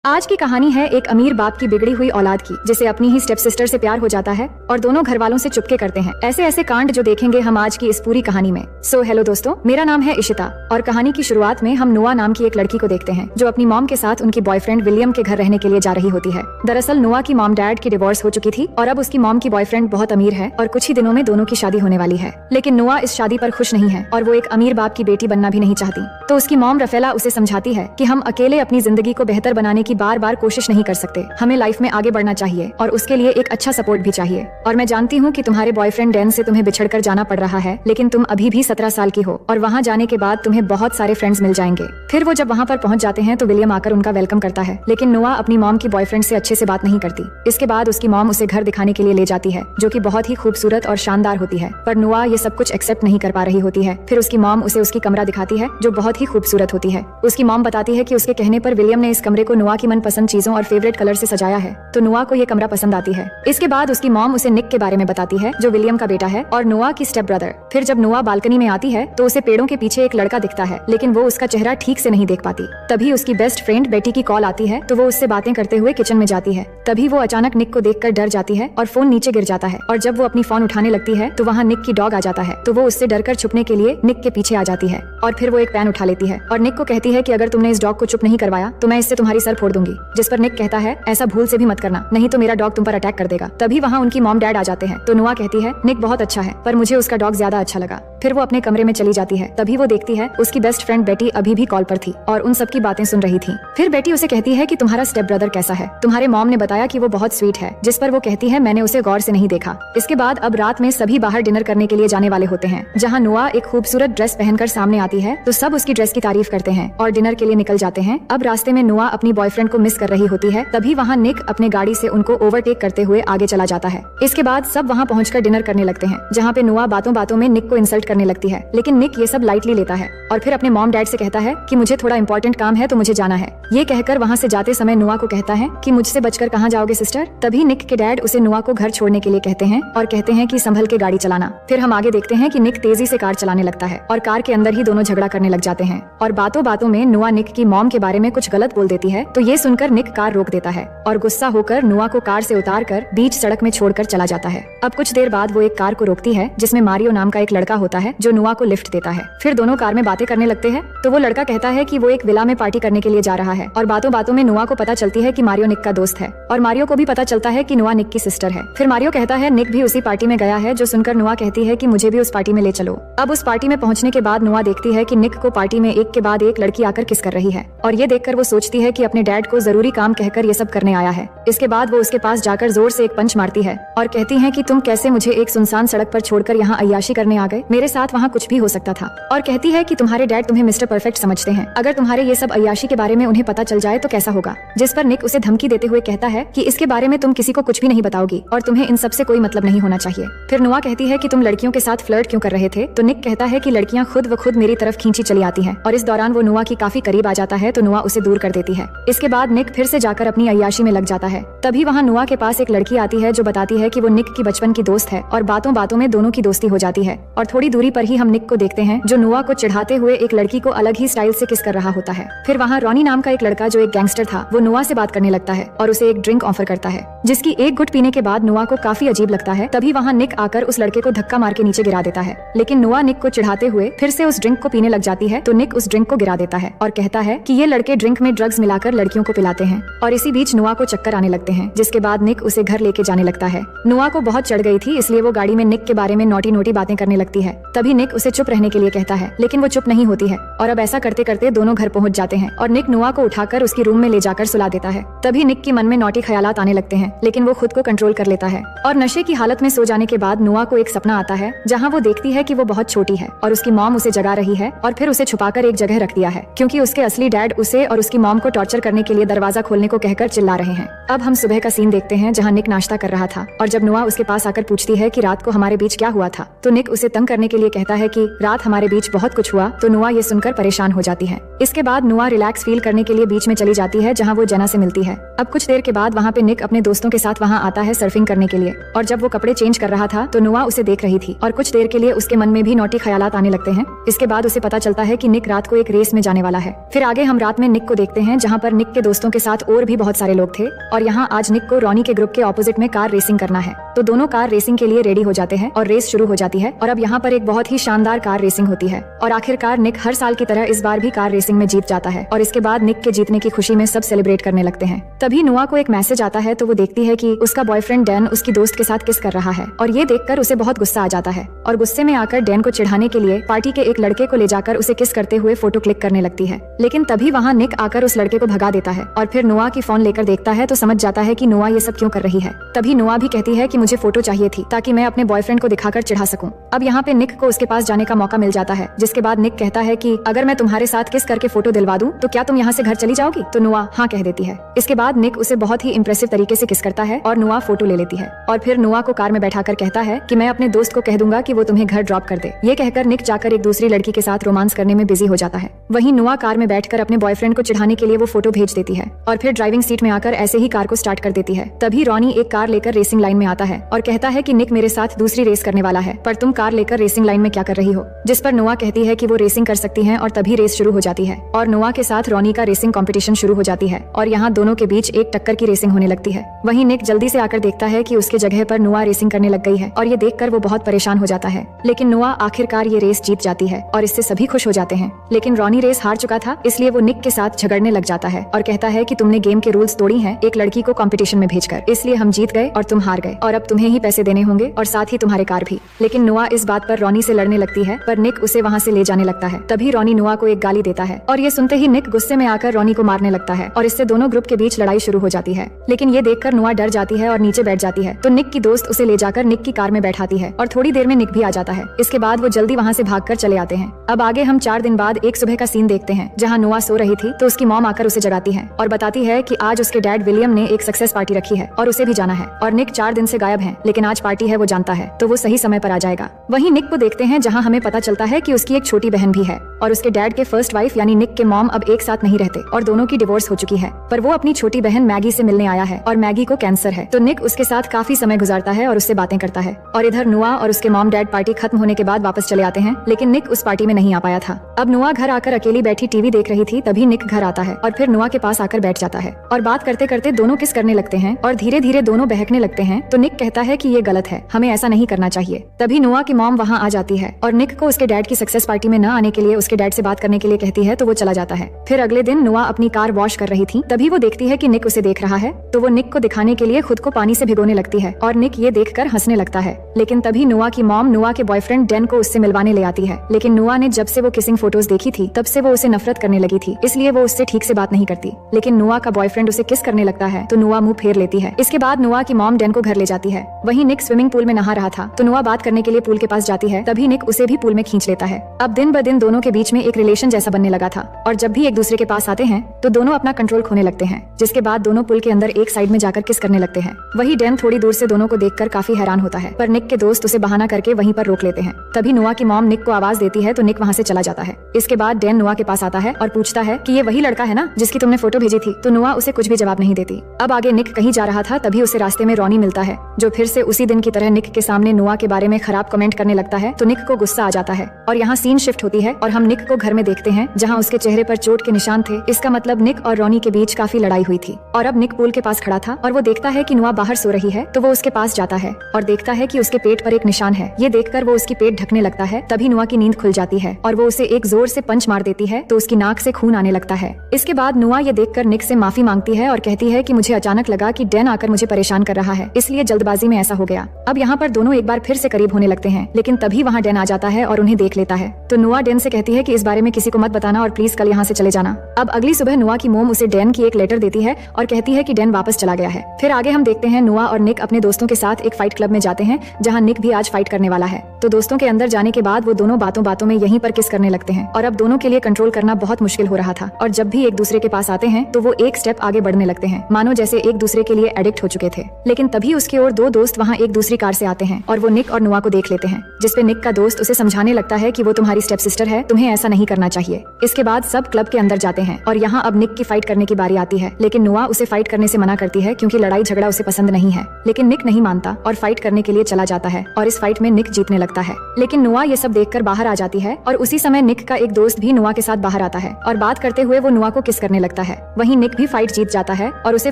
आज की कहानी है एक अमीर बाप की बिगड़ी हुई औलाद की, जिसे अपनी ही स्टेप सिस्टर से प्यार हो जाता है और दोनों घर वालों से चुपके करते हैं। ऐसे ऐसे कांड जो देखेंगे हम आज की इस पूरी कहानी में। हेलो दोस्तों, मेरा नाम है इशिता और कहानी की शुरुआत में हम नोआ नाम की एक लड़की को देखते हैं जो अपनी मॉम के साथ उनकी बॉयफ्रेंड विलियम के घर रहने के लिए जा रही होती है। दरअसल नोआ की मॉम डैड की डिवोर्स हो चुकी थी और अब उसकी मॉम की बॉयफ्रेंड बहुत अमीर है और कुछ ही दिनों में दोनों की शादी होने वाली है। लेकिन नोआ इस शादी पर खुश नहीं है और वो एक अमीर बाप की बेटी बनना भी नहीं चाहती। तो उसकी मॉम रफेला उसे समझाती है कि हम अकेले अपनी जिंदगी को बेहतर बनाने की बार बार कोशिश नहीं कर सकते, हमें लाइफ में आगे बढ़ना चाहिए और उसके लिए एक अच्छा सपोर्ट भी चाहिए। और मैं जानती हूँ कि तुम्हारे बॉयफ्रेंड डैन से तुम्हें बिछड़कर जाना पड़ रहा है, लेकिन तुम अभी भी 17 साल की हो और वहाँ जाने के बाद तुम्हें बहुत सारे फ्रेंड्स मिल जाएंगे। फिर वो जब वहाँ पर पहुँच जाते हैं तो विलियम आकर उनका वेलकम करता है, लेकिन नोआ अपनी मॉम की बॉयफ्रेंड से अच्छे से बात नहीं करती। इसके बाद उसकी मॉम उसे घर दिखाने के लिए ले जाती है, जो कि बहुत ही खूबसूरत और शानदार होती है, पर नोआ ये सब कुछ एक्सेप्ट नहीं कर पा रही होती है। फिर उसकी मॉम उसे उसकी कमरा दिखाती है जो बहुत ही खूबसूरत होती है। उसकी मॉम बताती है कि उसके कहने पर विलियम ने इस कमरे को नोआ की मनपसंद चीजों और फेवरेट कलर से सजाया है, तो नोआ को ये कमरा पसंद आती है। इसके बाद उसकी मॉम उसे निक के बारे में बताती है जो विलियम का बेटा है और नोआ की स्टेप ब्रदर। फिर जब नोआ बालकनी में आती है तो उसे पेड़ों के पीछे एक लड़का दिखता है, लेकिन वो उसका चेहरा ठीक से नहीं देख पाती। तभी उसकी बेस्ट फ्रेंड बेटी की कॉल आती है तो वो उससे बातें करते हुए किचन में जाती है। तभी वो अचानक निक को देखकर डर जाती है और फोन नीचे गिर जाता है, और जब वो अपनी फोन उठाने लगती है तो वहाँ निक की डॉग आ जाता है, तो वो उससे डरकर छुपने के लिए निक के पीछे आ जाती है और फिर वो एक पेन उठा लेती है और निक को कहती है कि अगर तुमने इस डॉग को चुप नहीं करवाया तो मैं इससे तुम्हारी सर फोड़ दूंगी। जिस पर निक कहता है ऐसा भूल से भी मत करना, नहीं तो मेरा डॉग तुम पर अटैक कर देगा। तभी वहाँ उनकी मॉम डैड आ जाते हैं तो नोआ कहती है निक बहुत अच्छा है पर मुझे उसका डॉग ज्यादा अच्छा लगा। फिर वो अपने कमरे में चली जाती है। तभी वो देखती है उसकी बेस्ट फ्रेंड बेटी अभी भी कॉल पर थी और उन सब की बातें सुन रही थी। फिर बेटी उसे कहती है कि तुम्हारा स्टेप ब्रदर कैसा है, तुम्हारे मॉम ने बताया कि वो बहुत स्वीट है। जिस पर वो कहती है मैंने उसे गौर से नहीं देखा। इसके बाद अब रात में सभी बाहर डिनर करने के लिए जाने वाले होते हैं, जहाँ नोआ एक खूबसूरत ड्रेस पहनकर सामने आती है तो सब उसकी ड्रेस की तारीफ करते हैं और डिनर के लिए निकल जाते हैं। अब रास्ते में नोआ अपनी बॉयफ्रेंड को मिस कर रही होती है। तभी वहाँ निक अपने गाड़ी से उनको ओवरटेक करते हुए आगे चला जाता है। इसके बाद सब वहाँ पहुंचकर डिनर करने लगते हैं, जहाँ पे नोआ बातों बातों में निक को इंसल्ट करने लगती है, लेकिन निक ये सब लाइटली लेता है और फिर अपने मॉम डैड से कहता है कि मुझे थोड़ा इंपॉर्टेंट काम है तो मुझे जाना है। ये कहकर वहाँ से जाते समय नोआ को कहता है कि मुझसे बचकर कहाँ जाओगे सिस्टर। तभी निक के डैड उसे नोआ को घर छोड़ने के लिए कहते हैं और कहते हैं कि संभल के गाड़ी चलाना। फिर हम आगे देखते हैं कि निक तेजी से कार चलाने लगता है और कार के अंदर ही दोनों झगड़ा करने लग जाते हैं और बातों बातों में नोआ निक की मॉम के बारे में कुछ गलत बोल देती है, तो ये सुनकर निक कार रोक देता है और गुस्सा होकर नोआ को कार से उतार कर बीच सड़क में छोड़कर चला जाता है। अब कुछ देर बाद वो एक कार को रोकती है जिसमें मारियो नाम का एक लड़का होता है जो नोआ को लिफ्ट देता है। फिर दोनों कार में बातें करने लगते हैं तो वो लड़का कहता है कि वो एक विला में पार्टी करने के लिए जा रहा है और बातों बातों में नोआ को पता चलती है कि मारियो निक का दोस्त है और मारियो को भी पता चलता है कि नोआ निक की सिस्टर है। फिर मारियो कहता है निक भी उसी पार्टी में गया है, जो सुनकर नोआ कहती है कि मुझे भी उस पार्टी में ले चलो। अब उस पार्टी में पहुंचने के बाद नोआ देखती है कि निक को पार्टी में एक के बाद एक लड़की आकर किस कर रही है और ये देखकर वो सोचती है कि अपने डैड को जरूरी काम कहकर ये सब करने आया है। इसके बाद वो उसके पास जाकर जोर से एक पंच मारती है और कहती है कि तुम कैसे मुझे एक सुनसान सड़क पर छोड़कर यहाँ अय्याशी करने आ गए, मेरे साथ वहाँ कुछ भी हो सकता था। और कहती है कि तुम्हारे डैड तुम्हें मिस्टर परफेक्ट समझते हैं, अगर तुम्हारे ये सब अय्याशी के बारे में उन्हें पता चल जाए तो कैसा होगा। जिस पर निक उसे धमकी देते हुए कहता है कि इसके बारे में तुम किसी को कुछ भी नहीं बताओगी और तुम्हें इन सब से कोई मतलब नहीं होना चाहिए। फिर नोआ कहती है कि तुम लड़कियों के साथ फ्लर्ट क्यों कर रहे थे, तो निक कहता है कि लड़कियां खुद व खुद मेरी तरफ खींची चली आती हैं और इस दौरान वो नोआ की काफी करीब आ जाता है तो नोआ उसे दूर कर देती है। इसके बाद निक फिर से जाकर अपनी अय्याशी में लग जाता है। तभी वहाँ नोआ के पास एक लड़की आती है जो बताती है कि वो निक की बचपन की दोस्त है और बातों बातों में दोनों की दोस्ती हो जाती है और थोड़ी दूरी पर ही हम निक को देखते हैं जो नोआ को चिढ़ाते हुए एक लड़की को अलग ही स्टाइल से किस कर रहा होता है। फिर वहाँ रॉनी नाम का एक लड़का जो एक गैंगस्टर था वो नोआ से बात करने लगता है और उसे एक ड्रिंक ऑफर करता है, जिसकी एक घुट पीने के बाद नोआ को काफी अजीब लगता है। तभी वहाँ निक आकर उस लड़के को धक्का मार के नीचे गिरा देता है, लेकिन नोआ निक को चिढ़ाते हुए फिर से उस ड्रिंक को पीने लग जाती है तो निक उस ड्रिंक को गिरा देता है और कहता है कि ये लड़के ड्रिंक में ड्रग्स मिलाकर लड़कियों को पिलाते हैं। और इसी बीच नोआ को चक्कर आने लगते हैं, जिसके बाद निक उसे घर लेके जाने लगता है। नोआ को बहुत चढ़ गई थी, इसलिए वो गाड़ी में निक के बारे में नोटी नोटी बातें करने लगती है। तभी निक उसे चुप रहने के लिए कहता है, लेकिन वो चुप नहीं होती है और अब ऐसा करते करते दोनों घर पहुंच जाते हैं और निक नोआ को उठाकर उसकी रूम में ले जाकर सुला देता है। तभी निक के मन में नोटी ख्यालात आने लगते हैं, लेकिन वो खुद को कंट्रोल कर लेता है और नशे की हालत में सो जाने के बाद नोआ को एक सपना आता है जहाँ वो देखती है कि वो बहुत छोटी है और उसकी मॉम उसे जगा रही है और फिर उसे छुपाकर एक जगह रख दिया है, क्योंकि उसके असली डैड उसे और उसकी मॉम को टॉर्चर करने के लिए दरवाजा खोलने को कहकर चिल्ला रहे हैं। अब हम सुबह का सीन देखते हैं जहाँ निक नाश्ता कर रहा था और जब नोआ उसके पास आकर पूछती है कि रात को हमारे बीच क्या हुआ था, तो निक उसे तंग करने के लिए कहता है कि रात हमारे बीच बहुत कुछ हुआ, तो नुआ ये सुनकर परेशान हो जाती है। इसके बाद नुआ रिलैक्स फील करने के लिए बीच में चली जाती है जहाँ वो जेना से मिलती है। अब कुछ देर के बाद वहाँ पे निक अपने दोस्तों के साथ वहाँ आता है सर्फिंग करने के लिए, और जब वो कपड़े चेंज कर रहा था तो नुआ उसे देख रही थी और कुछ देर के लिए उसके मन में भी नौटी ख्यालात आने लगते हैं। इसके बाद उसे पता चलता है कि निक रात को एक रेस में जाने वाला है। फिर आगे हम रात में निक को देखते हैं जहाँ पर निक के दोस्तों के साथ और भी बहुत सारे लोग थे, और यहाँ आज निक को रॉनी के ग्रुप के ऑपोजिट में कार रेसिंग करना है। तो दोनों कार रेसिंग के लिए रेडी हो जाते हैं और रेस शुरू हो जाती है। और अब यहाँ पर एक बहुत ही शानदार कार रेसिंग होती है और आखिरकार निक हर साल की तरह इस बार भी कार रेसिंग में जीत जाता है। और इसके बाद निक के जीतने की खुशी में सब सेलिब्रेट करने लगते हैं। तभी नुआ को एक मैसेज आता है, तो वो देखती है कि उसका बॉयफ्रेंड डैन उसकी दोस्त के साथ किस कर रहा है, और ये देखकर उसे बहुत गुस्सा आ जाता है और गुस्से में आकर डैन को चिढ़ाने के लिए पार्टी के एक लड़के को ले जाकर उसे किस करते हुए फोटो क्लिक करने लगती है। लेकिन तभी वहाँ निक आकर उस लड़के को भगा देता है और फिर नुआ की फोन लेकर देखता है तो समझ जाता है कि नुआ ये सब क्यों कर रही है। तभी नुआ भी कहती है कि मुझे फोटो चाहिए थी ताकि मैं अपने बॉयफ्रेंड को दिखाकर चिढ़ा सकूं। अब यहाँ पे निक को उसके पास जाने का मौका मिल जाता है, जिसके बाद निक कहता है कि अगर मैं तुम्हारे साथ किस करके फोटो दिलवा दूं तो क्या तुम यहाँ से घर चली जाओगी? तो नुआ हाँ कह देती है। इसके बाद निक उसे बहुत ही इंप्रेसिव तरीके से किस करता है और नुआ फोटो ले लेती है और फिर नुआ को कार में बैठाकर कहता है कि मैं अपने दोस्त को कह दूंगा कि वो तुम्हें घर ड्रॉप कर दे। ये कहकर निक जाकर एक दूसरी लड़की के साथ रोमांस करने में बिजी हो जाता है। वहीं नुआ कार में बैठकर अपने बॉयफ्रेंड को चिढ़ाने के लिए वो फोटो भेज देती है और फिर ड्राइविंग सीट में आकर ऐसे ही कार को स्टार्ट कर देती है। तभी रॉनी एक कार लेकर रेसिंग लाइन में आता है और कहता है कि निक मेरे साथ दूसरी रेस करने वाला है, पर तुम कार लेकर रेसिंग लाइन में क्या कर रही हो? जिस पर नुआ कहती है कि वो रेसिंग कर सकती है और तभी रेस शुरू हो जाती है और नुआ के साथ रॉनी का रेसिंग कंपटीशन शुरू हो जाती है और यहाँ दोनों के बीच एक टक्कर की रेसिंग होने लगती है। वहीं निक जल्दी से आकर देखता है कि उसके जगह पर नुआ रेसिंग करने लग गई है और ये देखकर वो बहुत परेशान हो जाता है। लेकिन नुआ आखिरकार ये रेस जीत जाती है और इससे सभी खुश हो जाते हैं। लेकिन रॉनी रेस हार चुका था, इसलिए वो निक के साथ झगड़ने लग जाता है और कहता है कि तुमने गेम के रूल्स तोड़ी हैं एक लड़की को कंपटीशन में भेजकर, इसलिए हम जीत गए और तुम हार गए और अब तुम्हें ही पैसे देने होंगे और साथ ही तुम्हारे कार भी। लेकिन नुआ इस बात पर रॉनी से लड़ने लगती है, पर निक उसे वहाँ से ले जाने लगता है। तभी रॉनी नुआ को एक गाली देता है और ये सुनते ही निक गुस्से में आकर रॉनी को मारने लगता है और इससे दोनों ग्रुप के बीच लड़ाई शुरू हो जाती है। लेकिन ये देखकर नुआ डर जाती है और नीचे बैठ जाती है, तो निक की दोस्त उसे ले जाकर निक की कार में बैठाती है और थोड़ी देर में निक भी आ जाता है। इसके बाद वो जल्दी वहाँ से भागकर चले आते हैं। अब आगे हम 4 दिन बाद एक सुबह का सीन देखते हैं जहाँ नुआ सो रही थी तो उसकी मॉम आकर उसे जगाती है और बताती है कि आज उसके डैड विलियम ने एक सक्सेस पार्टी रखी है और उसे भी जाना है और निक 4 दिन से गायब है, लेकिन आज पार्टी है वो जानता है तो वो सही समय पर आ जाएगा। वहीं निक को देखते हैं जहाँ हमें पता चलता है कि उसकी एक छोटी बहन भी है और उसके डैड के फर्स्ट वाइफ यानी निक के मॉम अब एक साथ नहीं रहते और दोनों की डिवोर्स हो चुकी है, पर वो अपनी छोटी बहन मैगी से मिलने आया है और मैगी को कैंसर है। तो निक उसके साथ काफी समय गुजारता है और उससे बातें करता है और इधर नुआ और उसके मॉम डैड पार्टी खत्म होने के बाद वापस चले आते हैं, लेकिन निक उस पार्टी में नहीं आ पाया था। अब नुआ घर आकर अकेली बैठी टीवी देख रही थी, तभी निक घर आता है और फिर नुआ के पास आकर बैठ जाता है और बात करते करते दोनों किस करने लगते हैं और धीरे धीरे दोनों बहकने लगते हैं। तो निक कहता है कि ये गलत है, हमें ऐसा नहीं करना चाहिए। तभी नुआ की मॉम वहाँ आ जाती है और निक को उसके डैड की सक्सेस पार्टी में न आने के लिए उसके डैड से बात करने के लिए कहती है, तो वो चला जाता है। फिर अगले दिन नुआ अपनी कार वॉश कर रही थी, तभी वो देखती है कि निक उसे देख रहा है, तो वो निक को दिखाने के लिए खुद को पानी से भिगोने लगती है और निक ये देखकर हंसने लगता है। लेकिन तभी नुआ की मॉम नुआ के बॉयफ्रेंड डैन को उससे मिलवाने ले आती है, लेकिन नुआ ने जब से वो किसिंग फोटोज देखी थी तब से वो उसे नफरत करने लगी थी, इसलिए वो उससे ठीक से बात नहीं करती। लेकिन नुआ का बॉयफ्रेंड उसे किस करने लगता है तो नुआ मुंह फेर लेती है। इसके बाद नुआ की मॉम डैन को घर ले जाती है। वहीं निक स्विमिंग पूल में नहा रहा था, तो नुआ बात करने के लिए पूल के पास जाती है, तभी निक उसे भी पूल में खींच लेता है। अब दिन ब दिन दोनों के बीच में एक रिलेशन जैसा बनने लगा था और जब भी एक दूसरे के पास आते हैं तो दोनों अपना कंट्रोल खोने लगते हैं, जिसके बाद दोनों पुल के अंदर एक साइड में जाकर किस करने लगते हैं। वही डैन थोड़ी दूर से दोनों को देखकर काफी हैरान होता है, पर निक के दोस्त उसे बहाना करके वहीं पर रोक लेते हैं। तभी नुआ की मॉम निक को आवाज देती है, तो निक वहाँ से चला जाता है। इसके बाद डैन नुआ के पास आता है और पूछता है कि ये वही लड़का है ना जिसकी तुमने फोटो भेजी थी, तो नुआ उसे कुछ भी जवाब नहीं देती। अब आगे निक कहीं जा रहा था, तभी उसे रास्ते में रॉनी मिलता है, जो फिर से उसी दिन की तरह निक के सामने नुआ के बारे में खराब कमेंट करने लगता है। तो निक को गुस्सा आ जाता है और यहाँ सीन शिफ्ट होती है और हम निक को घर में देखते हैं जहाँ उसके चेहरे पर चोट के निशान थे। इसका मतलब निक और रॉनी के बीच काफी लड़ाई हुई थी और अब निक पूल के पास खड़ा था और वो देखता है कि नुआ बाहर सो रही है, तो वो उसके पास जाता है और देखता है कि उसके पेट पर एक निशान है। ये देखकर वो उसकी पेट ढकने लगता है। तभी नुआ की नींद खुल जाती है और वो उसे एक जोर से पंच मार देती है, तो उसकी नाक से खून आने लगता है। इसके बाद नुआ ये देखकर निक से माफी मांगती है और कहती है कि मुझे अचानक लगा कि डैन आकर मुझे परेशान कर रहा है, इसलिए जल्दबाजी में ऐसा हो गया। अब यहाँ पर दोनों एक बार फिर से करीब होने लगते हैं, लेकिन तभी वहाँ डैन आ जाता है और उन्हें देख लेता है। तो नुआ डैन से कहती है कि इस बारे में किसी को मत बताना और प्लीज कल यहाँ से चले जाना। अब अगली सुबह नुआ की मोम उसे डैन की एक लेटर देती है और कहती है कि डैन वापस चला गया है। फिर आगे हम देखते हैं नुआ और निक अपने दोस्तों के साथ एक फाइट क्लब में जाते हैं, जहाँ निक भी आज फाइट करने वाला है। तो दोस्तों के अंदर जाने के बाद वो दोनों बातों बातों में यहीं पर किस करने लगते हैं और अब दोनों के लिए कंट्रोल करना बहुत मुश्किल हो रहा था। और जब भी एक दूसरे के पास आते हैं तो वो एक स्टेप आगे बढ़ने लगते हैं, मानो जैसे एक दूसरे के लिए एडिक्ट हो चुके थे। लेकिन तभी उसकी ओर दो दोस्त वहाँ एक दूसरी कार से आते हैं और वो निक और नुआ को देख लेते हैं, जिसपे निक का दोस्त उसे समझाने लगता है कि वो तुम्हारी स्टेप सिस्टर है, तुम्हें ऐसा नहीं करना चाहिए। इसके बाद सब क्लब के अंदर जाते हैं और यहाँ अब निक की फाइट करने की बारी आती है, लेकिन नुआ उसे फाइट करने से मना करती है क्योंकि लड़ाई झगड़ा उसे पसंद नहीं है। लेकिन निक नहीं मानता और फाइट करने के लिए चला जाता है और इस फाइट में निक जीतने लगता है। लेकिन नुआ ये सब देखकर बाहर आ जाती है और उसी समय निक का एक दोस्त भी नुआ के साथ बाहर आता है और बात करते हुए वो नुआ को किस करने लगता है। वहीं निक भी फाइट जीत जाता है और उसे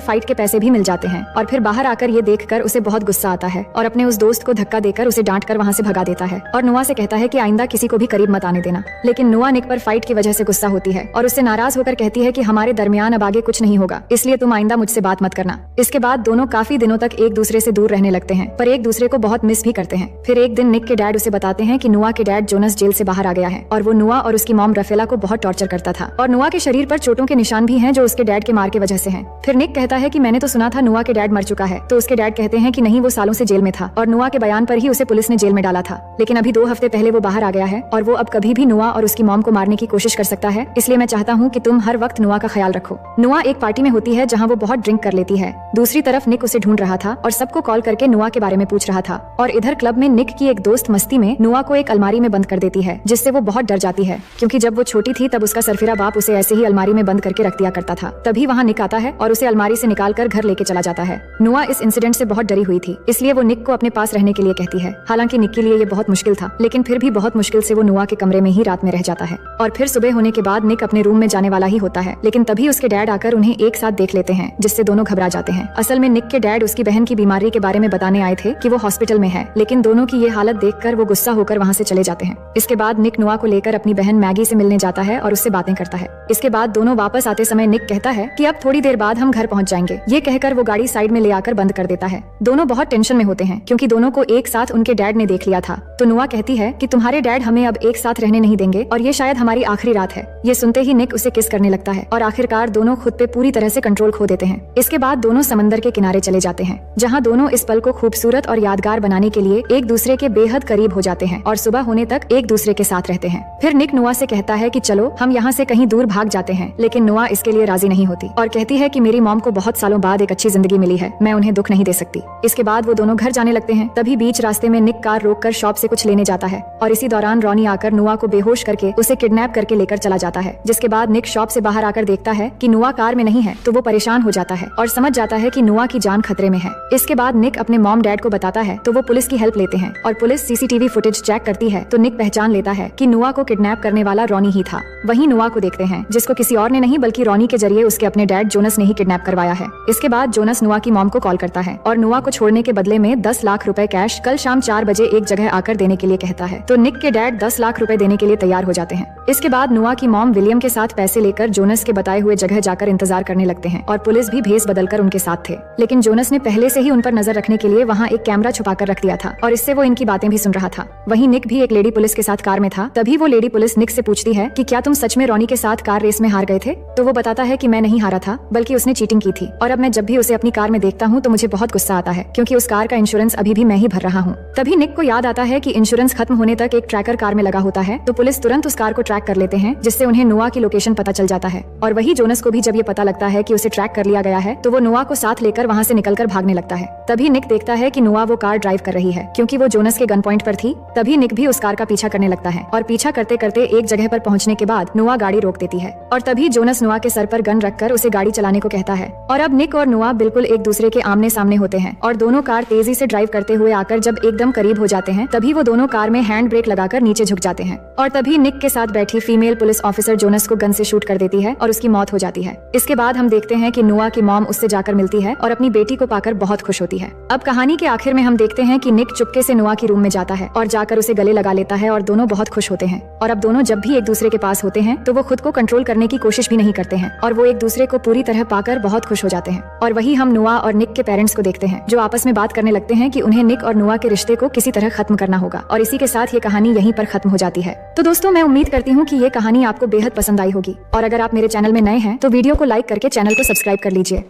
फाइट के पैसे भी मिल जाते हैं और फिर बाहर आकर ये देखकर उसे बहुत गुस्सा आता है और अपने उस दोस्त को धक्का देकर उसे डांट कर वहाँ से भगा देता है और नुआ से कहता है कि आइंदा किसी को भी करीब मत आने देना। लेकिन नुआ निक पर फाइट की वजह से गुस्सा होती है और उससे नाराज होकर कहती है कि हमारे दरमियान अब आगे कुछ नहीं होगा, इसलिए तुम आइंदा मुझसे बात मत करना। इसके बाद दोनों काफी दिनों तक एक दूसरे से दूर रहने लगते हैं, पर एक दूसरे को बहुत मिस भी करते हैं। फिर एक दिन निक के डैड उसे बताते हैं कि नुआ के डैड जोनस जेल से बाहर आ गया है और वो नुआ और उसकी मॉम रफेला को बहुत टॉर्चर करता था और नुआ के शरीर पर चोटों के निशान भी हैं जो उसके डैड के मार के वजह से हैं। फिर निक कहता है कि मैंने तो सुना था नुआ के डैड मर चुका है, तो उसके डैड कहते हैं कि नहीं, वो सालों से जेल में था और नुआ के बयान पर ही उसे पुलिस ने जेल में डाला था। लेकिन अभी 2 हफ्ते पहले वो बाहर आ गया है और वो अब कभी भी नुआ और उसकी मॉम को मारने की कोशिश कर सकता है, इसलिए मैं चाहता हूँ कि तुम हर वक्त नुआ का ख्याल रखो। नुआ एक पार्टी में होती है जहाँ वो बहुत ड्रिंक कर लेती है। दूसरी तरफ निक उसे ढूंढ रहा था और सबको कॉल करके नुआ के बारे में पूछ रहा था और इधर क्लब में निक की एक दोस्त मस्ती में नुआ को एक अलमारी में बंद कर देती है, जिससे वो बहुत डर जाती है क्योंकि जब वो छोटी थी तब उसका सरफिरा बाप उसे ऐसे ही अलमारी में बंद करके रख दिया करता था। तभी वहाँ निक आता है और उसे अलमारी से निकाल कर घर लेके चला जाता है। नुआ इस इंसिडेंट से बहुत डरी हुई थी, इसलिए वो निक को अपने पास रहने के लिए कहती है। हालांकि निक के लिए ये बहुत मुश्किल था, लेकिन फिर भी बहुत मुश्किल से वो नुआ के कमरे में ही रात में रह जाता है और फिर सुबह होने के बाद निक अपने रूम में जाने वाला ही होता है, लेकिन तभी उसके डैड आकर उन्हें एक साथ देख लेते हैं, जिससे दोनों घबरा जाते हैं। असल में निक के डैड उसकी बहन की बीमारी के बारे में बताने आए थे कि वो हॉस्पिटल में है, लेकिन दोनों की ये हालत देखकर वो गुस्सा होकर वहाँ से चले जाते हैं। इसके बाद निक नुआ को लेकर अपनी बहन मैगी से मिलने जाता है और उससे बातें करता है। इसके बाद दोनों वापस आते समय निक कहता है कि अब थोड़ी देर बाद हम घर पहुँच जाएंगे। ये कहकर वो गाड़ी साइड में ले आकर बंद कर देता है। दोनों बहुत टेंशन में होते हैं क्योंकि दोनों को एक साथ उनके डैड ने देख लिया था। तो नुआ कहती है कि तुम्हारे डैड हमें अब एक साथ रहने नहीं देंगे और ये शायद हमारी आखिरी रात है। ये सुनते ही निक उसे किस करने लगता है और आखिरकार दोनों खुद पे पूरी तरह से कंट्रोल खो देते हैं। इसके बाद दोनों समंदर के किनारे चले जाते हैं, जहाँ दोनों इस पल को खूबसूरत और यादगार बनाने के लिए एक दूसरे के बेहद करीब हो जाते हैं और सुबह होने तक एक दूसरे के साथ रहते हैं। फिर निक नुआ से कहता है कि चलो हम यहाँ से कहीं दूर भाग जाते हैं, लेकिन नुआ इसके लिए राजी नहीं होती और कहती है कि मेरी मॉम को बहुत सालों बाद एक अच्छी जिंदगी मिली है, मैं उन्हें दुख नहीं दे सकती। इसके बाद वो दोनों घर जाने लगते हैं। तभी बीच रास्ते में निक कार रोककर शॉप से कुछ लेने जाता है और इसी दौरान रॉनी आकर नुआ को बेहोश करके उसे किडनैप करके लेकर चला जाता है। जिसके बाद निक शॉप से बाहर आकर देखता है कि नुआ कार में नहीं है, तो वो परेशान हो जाता है और समझ जाता है कि नुआ की जान खतरे में है। इसके बाद निक अपने मॉम डैड को बताता है, तो वो पुलिस की हेल्प लेते हैं और पुलिस सीसीटीवी फुटेज चेक करती है, तो निक पहचान लेता है कि नुआ को किडनैप करने वाला रॉनी ही था। वहीं नुआ को देखते हैं, जिसको किसी और ने नहीं बल्कि रॉनी के जरिए उसके अपने डैड जोनस ने ही किडनैप करवाया है। इसके बाद जोनस नुआ की मॉम को कॉल करता है और नुआ को छोड़ने के बदले में 10 लाख रुपए कैश कल शाम 4 बजे एक जगह आकर देने के लिए कहता है। तो निक के डैड 10 लाख रुपए देने के लिए तैयार हो जाते हैं। इसके बाद नुआ की मॉम विलियम के साथ पैसे लेकर जोनस के बताए हुए जगह जाकर इंतजार करने लगते हैं और पुलिस भी भेस बदलकर उनके साथ थे। लेकिन जोनस ने पहले से ही उन पर नजर रखने के लिए वहाँ एक कैमरा छुपाकर रख दिया था और इससे वो इनकी बातें भी सुन रहा था। वहीं निक भी एक लेडी पुलिस के साथ कार में था। तभी वो लेडी पुलिस निक से पूछती है कि क्या तुम सच में रॉनी के साथ कार रेस में हार गए थे? तो वो बताता है कि मैं नहीं हारा था, बल्कि उसने चीटिंग की थी और अब मैं जब भी उसे अपनी कार में देखता हूँ तो मुझे बहुत गुस्सा आता है क्योंकि उस कार का इंश्योरेंस अभी भी मैं ही भर रहा हूँ। तभी निक को याद आता है कि इंश्योरेंस खत्म होने तक एक ट्रैकर कार में लगा होता है, तो पुलिस तुरंत उस कार को ट्रैक कर लेते हैं, जिससे उन्हें नुआ की लोकेशन पता चल जाता है। और वही जोनस को भी जब ये पता लगता है कि उसे ट्रैक कर लिया गया है, तो वो नुआ को साथ लेकर वहाँ से निकलकर भागने लगता है। तभी निक देखता है कि नुआ वो कार ड्राइव कर रही है क्योंकि वो जोनस के गन पॉइंट पर थी। तभी निक भी उस कार का पीछा करने लगता है और पीछा करते करते एक जगह पर पहुँचने के बाद नुआ गाड़ी रोक देती है और तभी जोनस नुआ के सर पर गन रखकर उसे गाड़ी चलाने को कहता है। और अब निक और नुआ बिल्कुल एक दूसरे के आमने सामने होते हैं और दोनों कार तेजी से ड्राइव करते हुए आकर जब एकदम करीब हो जाते हैं, तभी वो दोनों कार में हैंड ब्रेक लगाकर नीचे झुक जाते हैं और तभी निक के साथ बैठी फीमेल पुलिस ऑफिसर जोनस को गन से शूट कर देती है और उसकी मौत हो जाती है। इसके बाद हम देखते हैं कि नुआ की मॉम उससे जाकर मिलती है और अपनी बेटी को पाकर बहुत खुश होती है। अब कहानी के आखिर में हम देखते हैं कि निक चुपके से नुआ की रूम में जाता है और जाकर उसे गले लगा लेता है और दोनों बहुत खुश होते हैं। और अब दोनों जब भी एक दूसरे के पास होते हैं तो वो खुद को कंट्रोल करने की कोशिश भी नहीं करते हैं और वो एक दूसरे को पूरी तरह पाकर बहुत खुश हो जाते हैं। और वही हम नुआ और निक के पेरेंट्स को देखते हैं जो आपस में बात करने लगते हैं कि उन्हें निक और नुआ के रिश्ते को किसी तरह खत्म करना होगा और इसी के साथ ये कहानी यहीं पर खत्म हो जाती है। तो दोस्तों, मैं उम्मीद करती हूँ कि ये कहानी आपको बेहद पसंद आई होगी और अगर आप मेरे चैनल में नए हैं तो वीडियो को लाइक करके चैनल को सब्सक्राइब कर लीजिए।